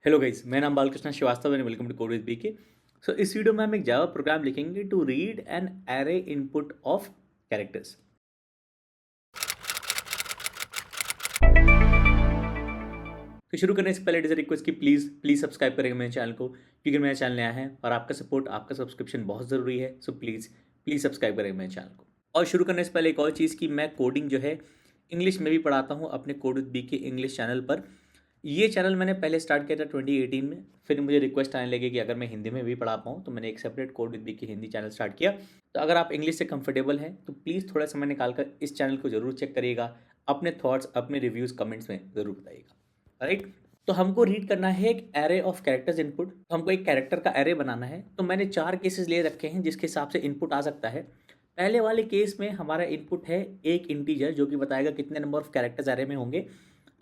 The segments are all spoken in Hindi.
हेलो गाइस, मेरा नाम बालकृष्ण श्रीवास्तव है। Welcome to code with BK. So इस वीडियो में हम एक जावा प्रोग्राम लिखेंगे to read an array input of characters. तो शुरू करने से पहले इट इज रिक्वेस्ट कि प्लीज़ सब्सक्राइब करेंगे मेरे चैनल को, क्योंकि मेरा चैनल नया है और आपका सपोर्ट, आपका सब्सक्रिप्शन बहुत ज़रूरी है। सो प्लीज़ सब्सक्राइब करेंगे मेरे चैनल को। और शुरू करने से पहले एक और चीज़ कि मैं कोडिंग जो है इंग्लिश में भी पढ़ाता हूँ अपने code with BK English channel पर। ये चैनल मैंने पहले स्टार्ट किया था 2018 में, फिर मुझे रिक्वेस्ट आने लगी कि अगर मैं हिंदी में भी पढ़ा पाऊँ, तो मैंने एक separate code with BK Hindi channel start किया। तो अगर आप इंग्लिश से कंफर्टेबल हैं तो प्लीज़ थोड़ा समय निकालकर इस चैनल को ज़रूर चेक करिएगा। अपने थॉट्स, अपने रिव्यूज़ कमेंट्स में ज़रूर बताइएगा। राइट, तो हमको रीड करना है एक एरे ऑफ कैरेक्टर्स इनपुट। तो हमको एक कैरेक्टर का एरे बनाना है। तो मैंने 4 केसेस ले रखे हैं जिसके हिसाब से इनपुट आ सकता है। पहले वाले केस में हमारा इनपुट है एक इंटीजर जो कि बताएगा कितने नंबर ऑफ कैरेक्टर्स एरे में होंगे,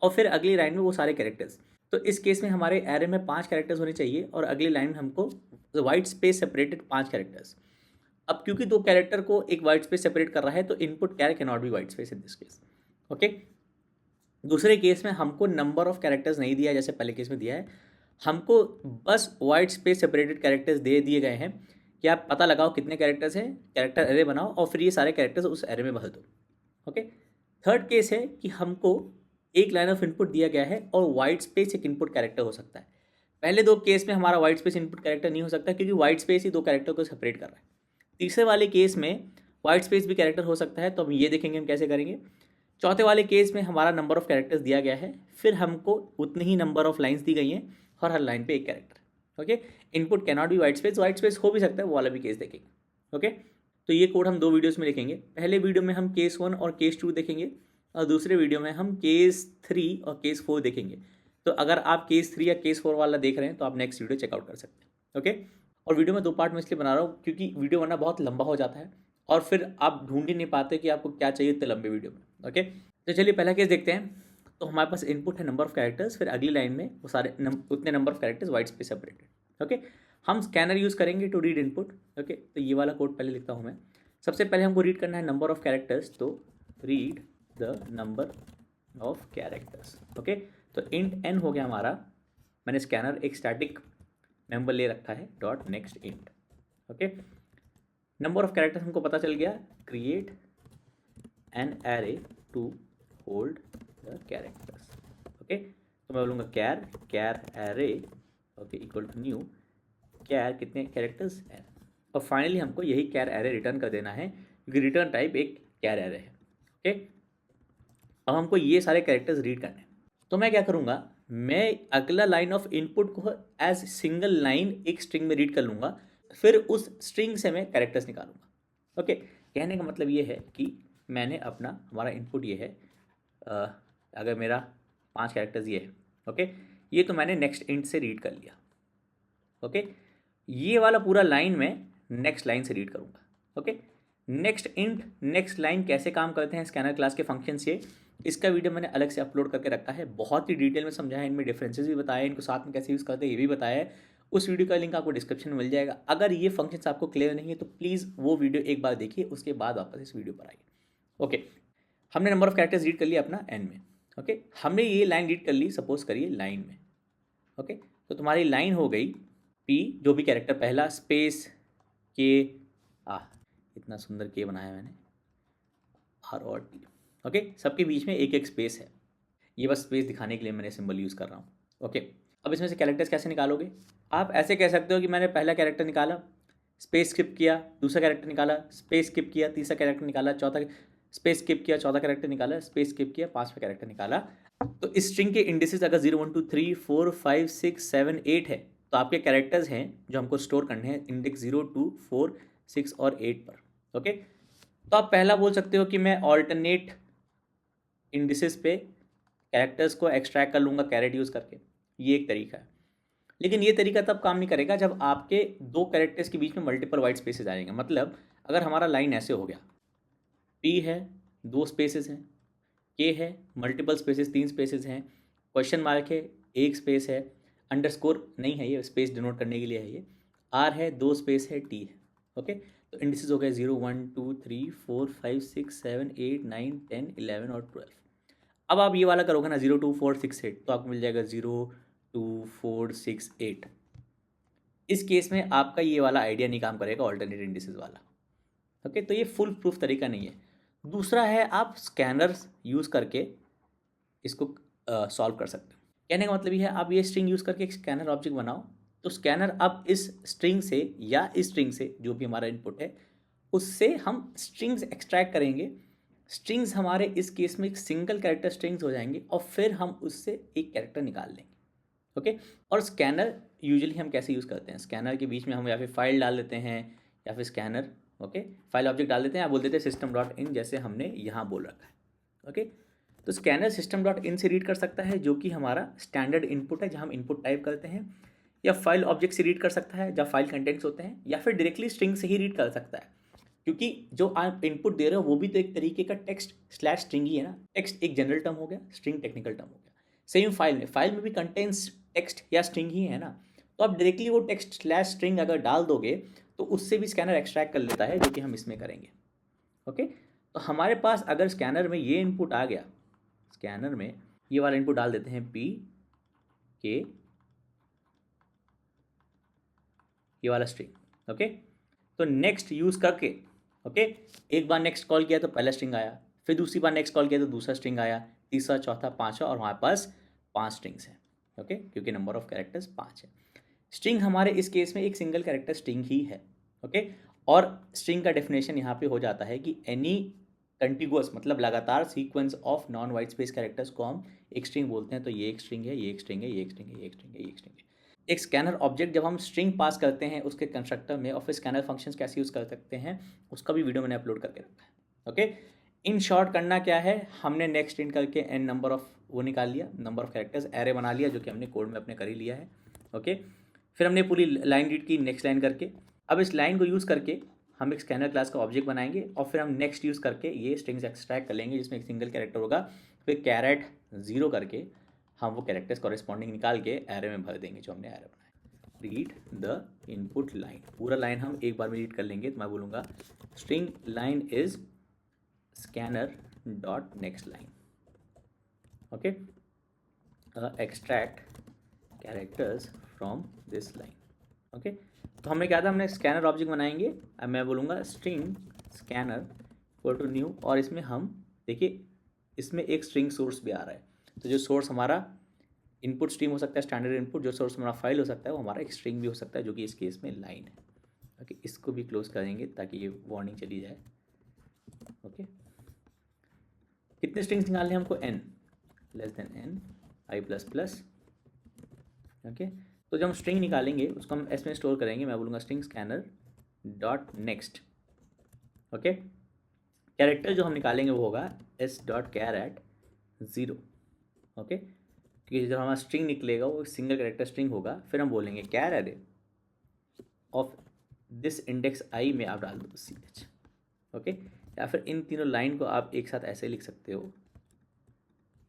और फिर अगली लाइन में वो सारे कैरेक्टर्स। तो इस केस में हमारे एरे में 5 कैरेक्टर्स होने चाहिए और अगली लाइन में हमको वाइट स्पेस सेपरेटेड 5 कैरेक्टर्स। अब क्योंकि 2 कैरेक्टर को एक वाइट स्पेस सेपरेट कर रहा है, तो input char can not be white space in this case. Okay, दूसरे केस में हमको नंबर ऑफ कैरेक्टर्स नहीं दिया है जैसे पहले केस में दिया है। हमको बस वाइट स्पेस सेपरेटेड कैरेक्टर्स दे दिए गए हैं कि आप पता लगाओ कितने कैरेक्टर्स हैं, कैरेक्टर एरे बनाओ और फिर ये सारे कैरेक्टर्स उस एरे में भर दो। ओके, थर्ड केस है कि हमको एक लाइन ऑफ इनपुट दिया गया है और वाइट स्पेस एक इनपुट कैरेक्टर हो सकता है। पहले 2 केस में हमारा वाइट स्पेस इनपुट कैरेक्टर नहीं हो सकता क्योंकि वाइट स्पेस ही 2 कैरेक्टर को सेपरेट कर रहा है। तीसरे वाले केस में वाइट स्पेस भी कैरेक्टर हो सकता है, तो हम ये देखेंगे हम कैसे करेंगे। चौथे वाले केस में हमारा नंबर ऑफ कैरेक्टर्स दिया गया है, फिर हमको उतनी ही नंबर ऑफ लाइन्स दी गई हैं और हर लाइन पे एक character. Okay, input can not be white space हो भी सकता है, वो वाला भी केस देखेंगे। ओके, तो ये कोड हम 2 वीडियोस में लिखेंगे। पहले वीडियो में हम केस 1 और केस 2 देखेंगे और दूसरे वीडियो में हम केस 3 और केस 4 देखेंगे। तो अगर आप केस 3 या केस 4 वाला देख रहे हैं तो आप नेक्स्ट वीडियो चेकआउट कर सकते हैं। ओके, और वीडियो में 2 पार्ट में इसलिए बना रहा हूँ क्योंकि वीडियो वरना बहुत लंबा हो जाता है और फिर आप ढूंढ ही नहीं पाते कि आपको क्या चाहिए इतने लंबे वीडियो में। ओके, तो चलिए पहला केस देखते हैं। तो हमारे पास इनपुट है नंबर ऑफ कैरेक्टर्स, फिर अगली लाइन में वो सारे उतने number of characters white space separated. Okay, हम स्कैनर यूज़ करेंगे टू रीड इनपुट। ओके, तो ये वाला कोड पहले लिखता हूँ मैं। सबसे पहले हमको रीड करना है नंबर ऑफ कैरेक्टर्स, तो read the number of characters. Okay, तो इंट n हो गया हमारा। मैंने स्कैनर एक स्टैटिक मेंबर ले रखा है dot next int. Okay, number of characters हमको पता चल गया। Create an array to hold the characters. Okay, तो मैं बोलूँगा char array okay equal to new char कितने कैरेक्टर्स एन, और फाइनली हमको यही कैर एरे रिटर्न कर देना है क्योंकि रिटर्न टाइप एक कैर एरे है। ओके, अब हमको ये सारे कैरेक्टर्स रीड करने हैं। तो मैं क्या करूँगा, मैं अगला लाइन ऑफ इनपुट को एज सिंगल लाइन एक स्ट्रिंग में रीड कर लूँगा, फिर उस स्ट्रिंग से मैं कैरेक्टर्स निकालूंगा। ओके, कहने का मतलब ये है कि मैंने अपना हमारा इनपुट ये है, अगर मेरा 5 कैरेक्टर्स ये है। ओके, ये तो मैंने नेक्स्ट इंट से रीड कर लिया। ओके, ये वाला पूरा लाइन में नेक्स्ट लाइन से रीड करूँगा। Okay, next int next line कैसे काम करते हैं स्कैनर क्लास के फंक्शन से, इसका वीडियो मैंने अलग से अपलोड करके रखा है। बहुत ही डिटेल में समझाया है, इनमें डिफरेंसेस भी बताया है, इनको साथ में कैसे यूज़ करते हैं ये भी बताया है। उस वीडियो का लिंक आपको डिस्क्रिप्शन में मिल जाएगा। अगर ये फंक्शंस आपको क्लियर नहीं है तो प्लीज़ वो वीडियो एक बार देखिए, उसके बाद वापस इस वीडियो पर आइए। ओके, हमने नंबर ऑफ कैरेक्टर्स रीड कर लिया अपना एन में। ओके, हमने ये लाइन रीड कर ली, सपोज करिए लाइन में। ओके, तो तुम्हारी लाइन हो गई पी, जो भी कैरेक्टर पहला स्पेस के, इतना सुंदर के बनाया मैंने, आर और टी। ओके, सबके बीच में एक एक स्पेस है, ये बस स्पेस दिखाने के लिए मैंने सिंबल यूज़ कर रहा हूँ। ओके, अब इसमें से कैरेक्टर्स कैसे निकालोगे, आप ऐसे कह सकते हो कि मैंने पहला कैरेक्टर निकाला, स्पेस स्किप किया, दूसरा कैरेक्टर निकाला, स्पेस स्किप किया, तीसरा कैरेक्टर निकाला, चौथा स्पेस स्किप किया, चौथा कैरेक्टर निकाला, स्पेस स्किप किया, 5वां कैरेक्टर निकाला। तो इस स्ट्रिंग के इंडिसेस अगर 0 1 2 3 4 5 6 7 8 है, तो आपके कैरेक्टर्स हैं जो हमको स्टोर करने हैं इंडेक्स 0 2 4 6 और 8 पर। ओके, तो आप पहला बोल सकते हो कि मैं ऑल्टरनेट इंडिसेस पे कैरेक्टर्स को एक्सट्रैक्ट कर लूँगा कैरेट यूज़ करके, ये एक तरीका है। लेकिन ये तरीका तब काम नहीं करेगा जब आपके 2 कैरेक्टर्स के बीच में मल्टीपल वाइट स्पेसेस आएंगे। मतलब अगर हमारा लाइन ऐसे हो गया, पी है 2 स्पेसेस हैं, के है मल्टीपल स्पेसेस 3 स्पेसेस हैं, क्वेश्चन मार्क है 1 स्पेस है, अंडरस्कोर नहीं है, ये स्पेस डिनोट करने के लिए है, ये आर है 2 स्पेस है, टी है। ओके, तो इंडिसेस हो गए 0 1 2 3 4 5 6 7 8 9 10 11 और 12। अब आप ये वाला करोगे ना 0 2 4 6 8, तो आपको मिल जाएगा 0 2 4 6 8। इस केस में आपका ये वाला आइडिया नहीं काम करेगा, ऑल्टरनेट इंडिसेस वाला। ओके, तो ये फुल प्रूफ तरीका नहीं है। दूसरा है, आप स्कैनर्स यूज़ करके इसको सॉल्व कर सकते हो। कहने का मतलब ये है, आप ये स्ट्रिंग यूज़ करके एक स्कैनर ऑब्जेक्ट बनाओ, तो स्कैनर अब इस स्ट्रिंग से या इस स्ट्रिंग से जो भी हमारा इनपुट है उससे हम स्ट्रिंग्स एक्सट्रैक्ट करेंगे। स्ट्रिंग्स हमारे इस केस में एक सिंगल कैरेक्टर स्ट्रिंग्स हो जाएंगे और फिर हम उससे एक कैरेक्टर निकाल लेंगे। ओके, और स्कैनर यूजुअली हम कैसे यूज़ करते हैं, स्कैनर के बीच में हम या फिर फाइल डाल देते हैं या फिर स्कैनर ओके फाइल ऑब्जेक्ट डाल देते हैं, या बोल देते हैं सिस्टम डॉट इन, जैसे हमने यहाँ बोल रखा है। ओके, तो स्कैनर सिस्टम डॉट इन से रीड कर सकता है, जो कि हमारा स्टैंडर्ड इनपुट है जहाँ हम इनपुट टाइप करते हैं, या फाइल ऑब्जेक्ट से रीड कर सकता है जहाँ फाइल कंटेंट्स होते हैं, या फिर डायरेक्टली स्ट्रिंग से ही रीड कर सकता है, क्योंकि जो आप इनपुट दे रहे हो वो भी तो एक तरीके का टेक्स्ट स्लैश स्ट्रिंग ही है ना। टेक्स्ट एक जनरल टर्म हो गया, स्ट्रिंग टेक्निकल टर्म हो गया। सेम फाइल में भी कंटेंट्स टेक्स्ट या स्ट्रिंग ही है ना, तो आप डायरेक्टली वो टेक्स्ट स्लैश स्ट्रिंग अगर डाल दोगे तो उससे भी स्कैनर एक्सट्रैक्ट कर लेता है, जो कि हम इसमें करेंगे। ओके, तो हमारे पास अगर स्कैनर में ये इनपुट आ गया, स्कैनर में ये वाला इनपुट डाल देते हैं पी के, ये वाला स्ट्रिंग। ओके, तो नेक्स्ट यूज़ करके ओके एक बार नेक्स्ट कॉल किया तो पहला स्ट्रिंग आया, फिर दूसरी बार नेक्स्ट कॉल किया तो दूसरा स्ट्रिंग आया, तीसरा चौथा पांचवा, और हमारे पास 5 स्ट्रिंग्स हैं। ओके, क्योंकि नंबर ऑफ कैरेक्टर्स 5 है। स्ट्रिंग हमारे इस केस में एक सिंगल कैरेक्टर स्ट्रिंग ही है। ओके, और स्ट्रिंग का डेफिनेशन यहाँ पे हो जाता है कि एनी कंटिगुअस मतलब लगातार sequence of non white space characters को हम एक स्ट्रिंग बोलते हैं। तो ये एक स्ट्रिंग है, ये एक स्ट्रिंग है, ये एक स्ट्रिंग है, ये एक स्ट्रिंग है, ये एक स्ट्रिंग है। एक स्कैनर ऑब्जेक्ट जब हम स्ट्रिंग पास करते हैं उसके कंस्ट्रक्टर में, और फिर स्कैनर फंक्शंस कैसे यूज़ कर सकते हैं उसका भी वीडियो मैंने अपलोड करके रखा है। ओके, इन शॉर्ट करना क्या है, हमने नेक्स्ट इंट करके एन नंबर ऑफ वो निकाल लिया, नंबर ऑफ कैरेक्टर्स एरे बना लिया, जो कि हमने कोड में अपने कर ही लिया है। ओके, फिर हमने पूरी लाइन रीड की नेक्स्ट लाइन करके। अब इस लाइन को यूज़ करके हम एक स्कैनर क्लास का ऑब्जेक्ट बनाएंगे, और फिर हम नेक्स्ट यूज़ करके ये स्ट्रिंग्स एक्सट्रैक्ट कर लेंगे जिसमें एक सिंगल कैरेक्टर होगा, फिर कैरेट 0 करके हम वो कैरेक्टर्स कॉरेस्पॉन्डिंग निकाल के एरे में भर देंगे जो हमने एरे बनाया। रीड द इनपुट लाइन, पूरा लाइन हम एक बार में रीड कर लेंगे। तो मैं बोलूँगा string line is scanner dot next line. Okay, extract characters from this line. Okay, तो हमने क्या था, हमने स्कैनर ऑब्जेक्ट बनाएंगे। अब मैं बोलूँगा string scanner equal to new, और इसमें हम देखिए इसमें एक स्ट्रिंग सोर्स भी आ रहा है। तो जो सोर्स हमारा इनपुट स्ट्रीम हो सकता है स्टैंडर्ड इनपुट, जो सोर्स हमारा फाइल हो सकता है वो हमारा एक स्ट्रिंग भी हो सकता है, जो कि इस केस में लाइन है। ओके, इसको भी क्लोज करेंगे ताकि ये वार्निंग चली जाए। ओके, कितने स्ट्रिंग्स निकालने हैं हमको, n less than n i plus plus. Okay, तो जब हम स्ट्रिंग निकालेंगे उसको हम एस में स्टोर करेंगे। मैं बोलूँगा string scanner dot next. Okay, character जो हम निकालेंगे वो होगा s डॉट कैरेट 0। ओके, क्योंकि जब हमारा स्ट्रिंग निकलेगा वो सिंगल कैरेक्टर स्ट्रिंग होगा। फिर हम बोलेंगे char array of this index I में आप डाल दो CH। ओके, या फिर इन तीनों लाइन को आप एक साथ ऐसे लिख सकते हो।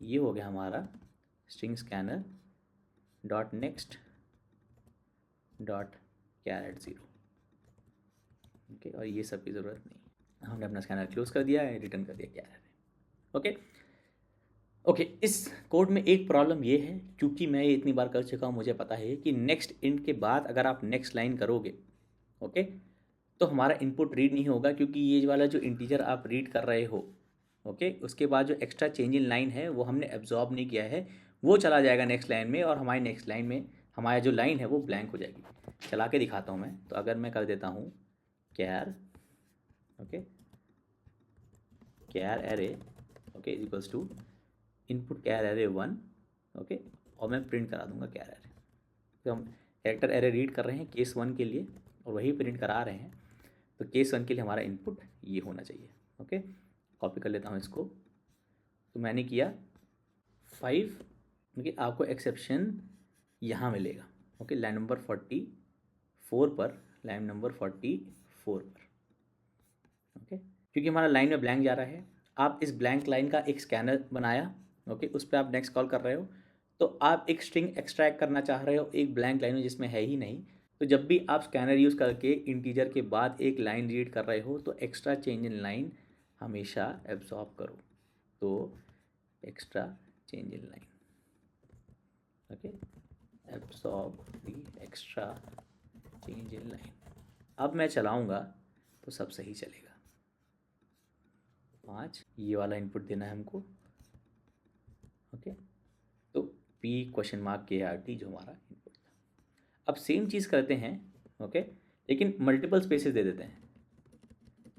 ये हो गया हमारा string scanner dot next dot char at 0। Okay, और ये सब की ज़रूरत नहीं, हमने अपना स्कैनर क्लोज कर दिया है, रिटर्न कर दिया कैर एरे। ओके ओके, इस कोड में एक प्रॉब्लम ये है, क्योंकि मैं ये इतनी बार कर चुका हूँ, मुझे पता है कि नेक्स्ट इंट के बाद अगर आप नेक्स्ट लाइन करोगे ओके तो हमारा इनपुट रीड नहीं होगा, क्योंकि ये वाला जो इंटीजर आप रीड कर रहे हो ओके उसके बाद जो एक्स्ट्रा चेंज इन लाइन है वो हमने एब्जॉर्ब नहीं किया है, वो चला जाएगा नेक्स्ट लाइन में, और हमारी नेक्स्ट लाइन में हमारा जो लाइन है वो ब्लैंक हो जाएगी। चला के दिखाता हूँ मैं। तो अगर मैं कर देता हूँ char okay char array okay equals to input char array 1 okay, और मैं प्रिंट करा दूंगा कैर एरे। तो हम कैरेक्टर एरे रीड कर रहे हैं केस 1 के लिए और वही प्रिंट करा रहे हैं। तो केस 1 के लिए हमारा इनपुट ये होना चाहिए। ओके, कॉपी कर लेता हूँ इसको। तो मैंने किया 5 क्योंकि आपको एक्सेप्शन यहाँ मिलेगा। ओके, लाइन नंबर 44 पर, लाइन नंबर 44 पर। ओके, क्योंकि हमारा लाइन में ब्लैंक जा रहा है, आप इस ब्लैंक लाइन का एक स्कैनर बनाया ओके उस पर आप नेक्स्ट कॉल कर रहे हो, तो आप एक स्ट्रिंग एक्सट्रैक्ट करना चाह रहे हो एक ब्लैंक लाइन में जिसमें है ही नहीं। तो जब भी आप स्कैनर यूज़ करके इंटीजर के बाद एक लाइन रीड कर रहे हो तो एक्स्ट्रा चेंज इन लाइन हमेशा एब्जॉर्ब करो। तो extra change in line okay absorb the extra change in line. अब मैं चलाऊँगा तो सब सही चलेगा। 5 ये वाला इनपुट देना है हमको। ओके, तो P क्वेश्चन मार्क KRT जो हमारा इनपुट था। अब सेम चीज़ करते हैं, ओके, लेकिन मल्टीपल स्पेसेस दे देते हैं।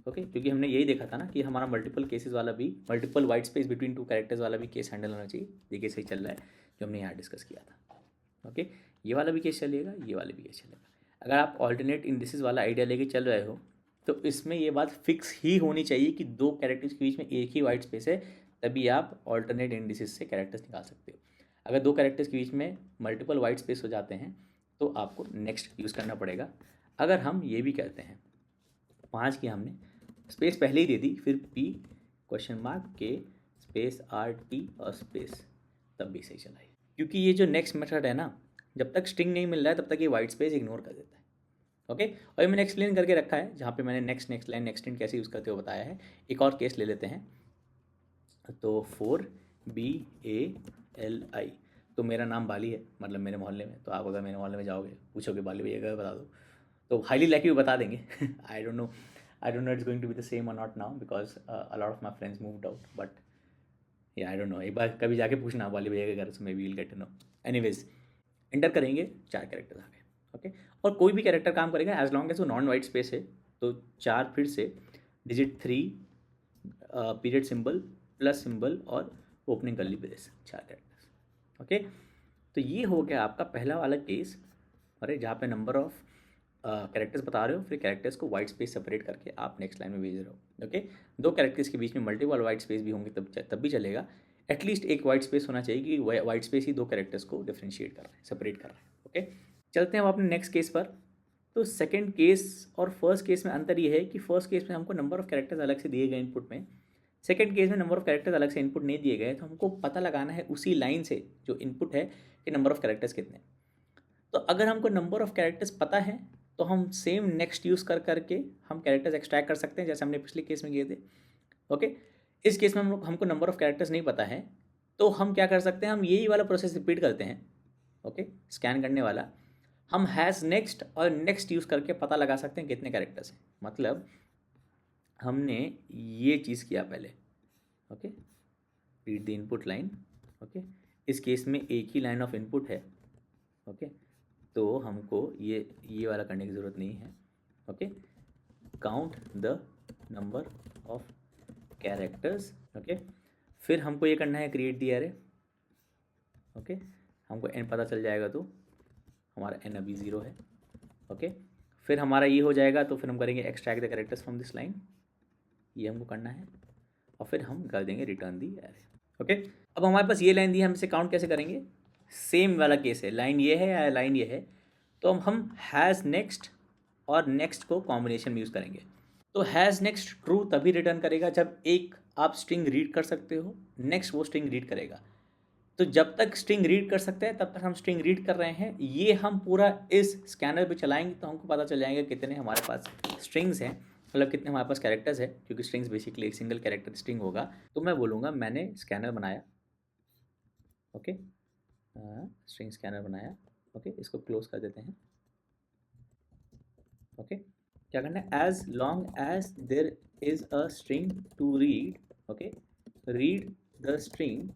ओके, क्योंकि हमने यही देखा था ना कि हमारा मल्टीपल केसेस वाला भी, multiple white space between two characters वाला भी केस हैंडल होना चाहिए। देखिए सही चल रहा है जो हमने यहाँ डिस्कस किया था। ओके, ये वाला भी केस चलेगा, ये वाला भी केस चलेगा। अगर आप ऑल्टरनेट इंडिसेस वाला आइडिया लेके चल रहे हो तो इसमें ये बात फिक्स ही होनी चाहिए कि दो कैरेक्टर्स के बीच में एक ही वाइट स्पेस है, तभी आप ऑल्टरनेट इंडिसेस से कैरेक्टर्स निकाल सकते हो। अगर दो कैरेक्टर्स के बीच में मल्टीपल वाइट स्पेस हो जाते हैं तो आपको नेक्स्ट यूज़ करना पड़ेगा। अगर हम ये भी कहते हैं 5 की हमने स्पेस पहले ही दे दी, फिर P question mark K space RT और स्पेस, तब भी सही चला है। क्योंकि ये जो नेक्स्ट मेथड है ना, जब तक स्ट्रिंग नहीं मिल रहा है तब तक ये वाइट स्पेस इग्नोर कर देता है। ओके, और ये मैंने एक्सप्लेन करके रखा है जहाँ पे मैंने नेक्स्ट लाइन नेक्स्ट स्ट्रिंग कैसे यूज़ करते हो बताया है। एक और केस ले लेते हैं, तो 4BALI, तो मेरा नाम बाली है, मतलब मेरे मोहल्ले में, तो आप अगर मेरे मोहल्ले में जाओगे पूछोगे बाली भैया का बता दो तो हाईली लाइकली बता देंगे। I don't know it's going to be the same or not now because a lot of my friends moved out, but yeah I don't no, एक बार कभी जाके पूछना बाली भैया के घर से, maybe will get to know. Anyways, enter करेंगे, 4 कैरेक्टर्स आ गए। ओके, और कोई भी कैरेक्टर काम करेगा एज लॉन्ग एज वो नॉन वाइट स्पेस है, तो 4 फिर से digit 3 period symbol plus symbol और opening curly brace, 4 characters. Okay, तो ये हो गया आपका पहला वाला केस, अरे जहाँ पे नंबर ऑफ कैरेक्टर्स बता रहे हो, फिर कैरेक्टर्स को वाइट स्पेस सेपरेट करके आप नेक्स्ट लाइन में भेज रहे हो। ओके, दो कैरेक्टर्स के बीच में मल्टीपल वाइट स्पेस भी होंगे तब भी चलेगा। एटलीस्ट एक वाइट स्पेस होना चाहिए कि वाइट स्पेस ही दो कैरेक्टर्स को डिफ्रेंशिएट कर रहा है, सेपरेट कर रहा है। ओके, चलते हैं हम अपने नेक्स्ट केस पर। तो सेकंड केस और फर्स्ट केस में अंतर ये है कि फर्स्ट केस में हमको नंबर ऑफ कैरेक्टर्स अलग से दिए गए इनपुट में, सेकंड केस में नंबर ऑफ कैरेक्टर्स अलग से इनपुट नहीं दिए गए, तो हमको पता लगाना है उसी लाइन से जो इनपुट है कि नंबर ऑफ कैरेक्टर्स कितने। तो अगर हमको नंबर ऑफ कैरेक्टर्स पता है तो हम सेम नेक्स्ट यूज़ कर करके हम कैरेक्टर्स एक्सट्रैक्ट कर सकते हैं, जैसे हमने पिछले केस में किए थे। ओके, इस केस में हमको नंबर ऑफ कैरेक्टर्स नहीं पता है, तो हम क्या कर सकते हैं, हम यही वाला प्रोसेस रिपीट करते हैं। ओके, स्कैन करने वाला हम हैज़ नेक्स्ट और नेक्स्ट यूज़ करके पता लगा सकते हैं कितने कैरेक्टर्स हैं। मतलब हमने ये चीज़ किया पहले। Okay, read the input line. Okay, इस केस में एक ही लाइन ऑफ इनपुट है। ओके, तो हमको ये वाला करने की ज़रूरत नहीं है। Okay, count the number of characters. Okay, फिर हमको ये करना है क्रिएट द एरे। ओके, हमको n पता चल जाएगा तो हमारा n अभी 0 है। ओके, फिर हमारा ये हो जाएगा तो फिर हम करेंगे extract the characters from this line, ये हमको करना है, और फिर हम कर देंगे रिटर्न दी एरे। ओके, अब हमारे पास ये लाइन दी है, हम इसे काउंट कैसे करेंगे, सेम वाला केस है, लाइन ये है या लाइन ये है, तो हम हैज़ नेक्स्ट और नेक्स्ट को कॉम्बिनेशन में यूज़ करेंगे। तो हैज़ नेक्स्ट ट्रू तभी रिटर्न करेगा जब एक आप स्ट्रिंग रीड कर सकते हो, नेक्स्ट वो स्ट्रिंग रीड करेगा। तो जब तक स्ट्रिंग रीड कर सकते हैं तब तक हम स्ट्रिंग रीड कर रहे हैं। ये हम पूरा इस स्कैनर पे चलाएंगे तो हमको पता चल जाएगा कितने हमारे पास स्ट्रिंग्स हैं, मतलब कितने हमारे पास कैरेक्टर्स है, क्योंकि स्ट्रिंग्स बेसिकली एक सिंगल कैरेक्टर स्ट्रिंग होगा। तो मैं बोलूँगा मैंने स्कैनर बनाया। ओके, स्ट्रिंग स्कैनर बनाया। ओके, इसको क्लोज कर देते हैं। ओके, क्या करना है, as long as there is a string to read. Okay, read the string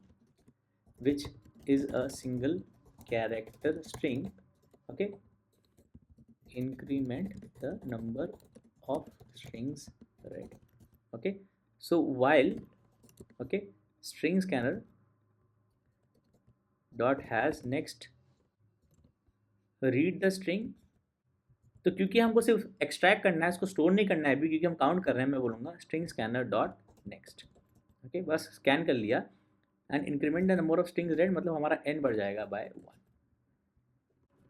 which is a single character string. Okay, increment the number of strings read. Okay, so while okay string scanner dot has next read the string, तो क्योंकि हमको सिर्फ एक्सट्रैक्ट करना है, इसको स्टोर नहीं करना है अभी, क्योंकि हम काउंट कर रहे हैं, मैं बोलूँगा string scanner dot next. Okay, बस स्कैन कर लिया and increment the number of strings red, मतलब हमारा n बढ़ जाएगा बाय 1।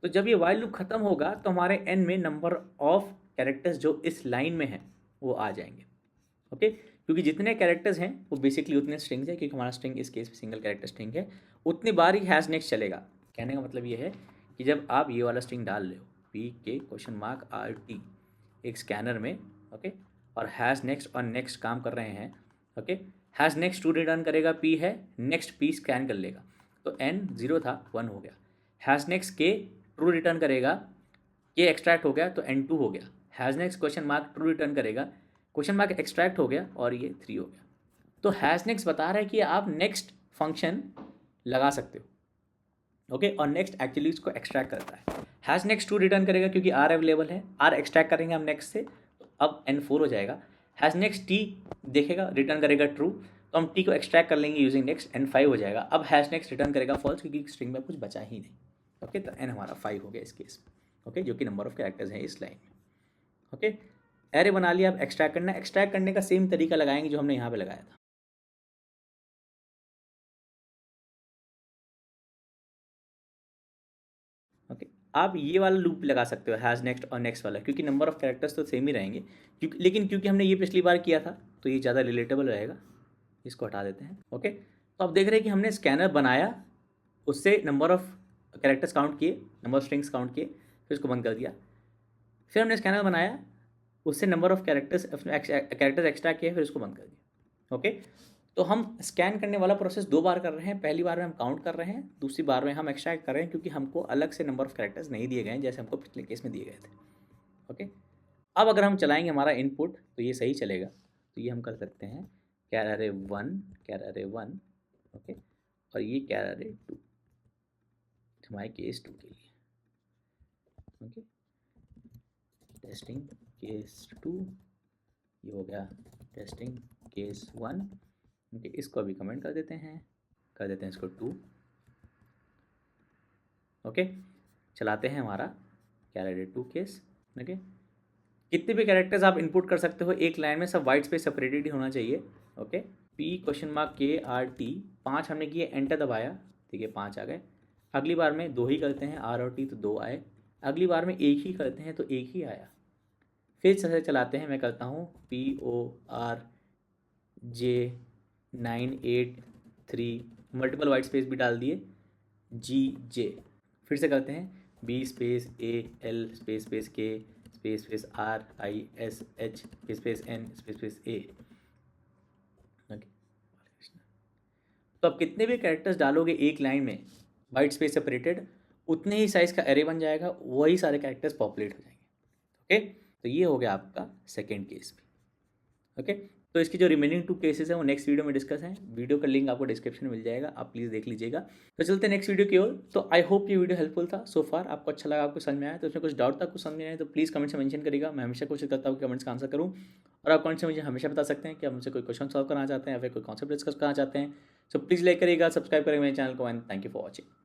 तो जब ये वाइल लूप खत्म होगा तो हमारे n में नंबर ऑफ कैरेक्टर्स जो इस लाइन में हैं वो आ जाएंगे। ओके, क्योंकि जितने कैरेक्टर्स हैं वो बेसिकली उतने स्ट्रिंग्स हैं, क्योंकि हमारा स्ट्रिंग इस केस में सिंगल कैरेक्टर स्ट्रिंग है, उतनी बार ही हैज़ नेक्स्ट चलेगा। कहने का मतलब ये है कि जब आप ये वाला स्ट्रिंग डाल रहे हो PK क्वेश्चन मार्क RT एक स्कैनर में, ओके, और हैज़ नेक्स्ट और नेक्स्ट काम कर रहे हैं। Okay, has next to return करेगा P है, नेक्स्ट P स्कैन कर लेगा, तो n 0 था 1 हो गया, हैज़ नेक्स्ट के ट्रू रिटर्न करेगा, के एक्सट्रैक्ट हो गया तो N2 हो गया। Has next question mark true return करेगा, क्वेश्चन मार्क एक्सट्रैक्ट हो गया और ये 3 हो गया। तो हैज़ नेक्स्ट बता रहा है कि आप नेक्स्ट फंक्शन लगा सकते हो, ओके। और नेक्स्ट एक्चुअली इसको एक्सट्रैक्ट करता है। हैज़ नेक्स्ट ट्रू रिटर्न करेगा क्योंकि आर अवेलेबल है, आर एक्सट्रैक्ट करेंगे हम नेक्स्ट से, तो अब N4 हो जाएगा। हैज़ नेक्स्ट टी देखेगा, रिटर्न करेगा ट्रू, तो हम टी को एक्सट्रैक्ट कर लेंगे यूजिंग नेक्स्ट, N5 हो जाएगा। अब हैज़ नेक्स्ट रिटर्न करेगा फॉल्स क्योंकि स्ट्रिंग में कुछ बचा ही नहीं, ओके। तो N हमारा 5 हो गया इस केस में, ओके, जो कि नंबर ऑफ कैरेक्टर्स हैं इस लाइन में, ओके। एरे बना लिया, अब एक्सट्रैक्ट करना है। एक्सट्रैक्ट करने का सेम तरीका लगाएंगे जो हमने यहाँ पे लगाया था, ओके। आप ये वाला लूप लगा सकते हो, हैज़ नेक्स्ट और नेक्स्ट वाला, क्योंकि नंबर ऑफ कैरेक्टर्स तो सेम ही रहेंगे, लेकिन क्योंकि हमने ये पिछली बार किया था तो ये ज़्यादा रिलेटेबल रहेगा, इसको हटा देते हैं, ओके। तो आप देख रहे हैं कि हमने स्कैनर बनाया, उससे नंबर ऑफ कैरेक्टर्स काउंट किए, नंबर ऑफ स्ट्रिंग्स काउंट किए, फिर उसको बंद कर दिया। फिर हमने स्कैनर बनाया, उससे नंबर ऑफ कैरेक्टर्स एक्स्ट्रा किए, फिर उसको बंद कर दिया, ओके। तो हम स्कैन करने वाला प्रोसेस 2 बार कर रहे हैं। पहली बार में हम काउंट कर रहे हैं, दूसरी बार में हम एक्सट्रैक्ट कर रहे हैं, क्योंकि हमको अलग से नंबर ऑफ कैरेक्टर्स नहीं दिए गए हैं जैसे हमको पिछले केस में दिए गए थे, ओके। अब अगर हम चलाएंगे हमारा इनपुट तो ये सही चलेगा। तो ये हम कर सकते हैं कैर अरे 1, ओके, और ये कैर अरे 2 हमारे केस 2 के लिए, ओके। टेस्टिंग केस 2, ये हो गया टेस्टिंग केस 1, ओके। इसको अभी कमेंट कर देते हैं इसको 2, ओके। चलाते हैं हमारा कैरेक्टर 2 केस, ओके। कितने भी कैरेक्टर्स आप इनपुट कर सकते हो एक लाइन में, सब वाइट स्पेस सेपरेटेड ही होना चाहिए, ओके। पी क्वेश्चन मार्क के आर टी 5 हमने किए, एंटर दबाया, ठीक है, 5 आ गए। अगली बार में 2 ही करते हैं, आर और टी, तो 2 आए। अगली बार में 1 ही करते हैं तो 1 ही आया। फिर से चलाते हैं, मैं करता हूँ PORJ983, मल्टीपल वाइट स्पेस भी डाल दिए, GJ। फिर से करते हैं, B space AL space space K space space RISH space N space A, okay. तो अब कितने भी कैरेक्टर्स डालोगे एक लाइन में वाइट स्पेस सेपरेटेड, उतने ही साइज़ का एरे बन जाएगा, वही सारे कैरेक्टर्स पॉपुलेट हो जाएंगे, ओके। तो ये हो गया आपका सेकेंड केस भी, ओके। तो इसकी जो रिमेनिंग 2 केसेस हैं वो नेक्स्ट वीडियो में डिस्कस हैं। वीडियो का लिंक आपको डिस्क्रिप्शन में मिल जाएगा, आप प्लीज़ देख लीजिएगा। तो चलते हैं नेक्स्ट वीडियो की ओर। तो आई होप ये वीडियो हेल्पफुल था सो फार, आपको अच्छा लगा, आपको समझ में आया। तो उसमें कुछ डाउट था, कुछ समझ नहीं आया, तो प्लीज़ कमेंट से मेंशन करिएगा। मैं हमेशा कोशिश करता हूँ कि कमेंट्स का आंसर करूँ, और आप कमेंट से मुझे हमेशा बता सकते हैं कि आप मुझसे कोई क्वेश्चन सॉल्व करना चाहते हैं या फिर कोई कॉन्सेप्ट डिस्कस करना चाहते हैं। सो प्लीज़ लाइक करिएगा, सब्सक्राइब करिएगा मेरे चैनल को, and thank you for watching.